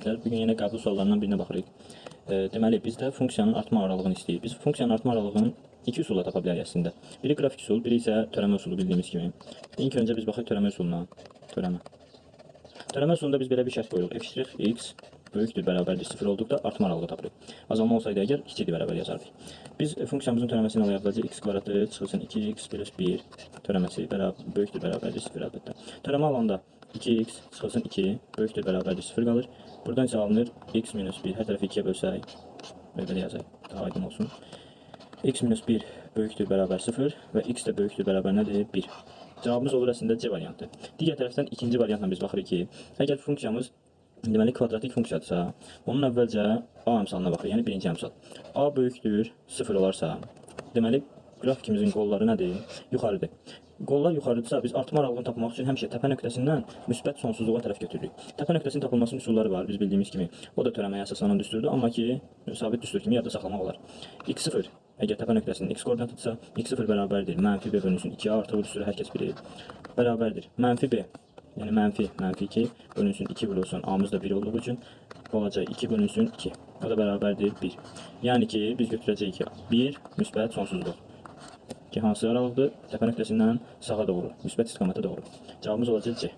əzizlər, bugün yenə qəbul suallarından birinə baxırıq. Deməli, bizdə funksiyanın artma aralığını istəyir. Biz funksiyanın artma aralığını iki üsulla tapa bilərik əslində. Biri qrafik usul, biri isə törəmə usulu bildiyimiz kimi. İlk öncə biz baxaq törəmə usuluna. Törəmə. Törəmə usulunda biz belə bir şərt qoyuruq. F(x) böyükdür, bərabərdir 0 olduqda artma aralığı tapırıq. Azalma olsaydı əgər kiçikdir, bərabər yazardıq. Biz funksiyamızın törəməsini alayaq. Böyləcə x kvadratı çıxılsın 2x plus 1 törəməsi böyükdür, bərabərdir 0 əlbəttə. Törəmə alanda 2x çıxılsın 2 böyükdür, bərabərdir 0 qalır. Buradan isə alınır x minus 1. Hər tərəfi 2-yə bölsək, belə yazaq, daha aydın olsun. X minus 1 böyükdür, bərabər 0 və x də böyükdür, bərabər nədir? 1. Cavabımız olur əslində C variantı. Digər tərəfdən ikinci variantla biz baxırıq ki, əgər funksiyamız deməli kvadratik funksiyadırsa, onun əvvəlcə A əmsalına baxırıq, yəni birinci əmsal. A böyükdür 0 olarsa, deməli qrafikimizin qolları nədir? Yuxarıdır. Qollar yuxarıdırsa, biz artma aralığını tapmaq üçün həmişə təpə nöqtəsindən müsbət sonsuzluğa tərəf götürürük. Təpə nöqtəsinin tapılmasının üsulları var, biz bildiyimiz kimi. O da törəməyə əsaslanan düsturdur, amma ki, sabit düstur kimi yadda saxlamaq olar. x0, əgər təpə nöqtəsinin x koordinatıdırsa, x0 bərabərdir, mənfi b bölünsün 2a artıq düsturu hər kəs bilir. Bərabərdir, mənfi b, yəni mənfi 2 bölünsün 2 vurulsun, a-mız da 1 olduğu üçün olacaq 2 bölünsün 2. O da bərabərdir 1. Yəni ki, biz götürəcəyik ki, 1 müsbət sonsuzluq. Ki, hansı aralıqdır? Təpə nöqtəsindən sağa doğru, müsbət istiqamətə doğru. Cavabımız olacaq C.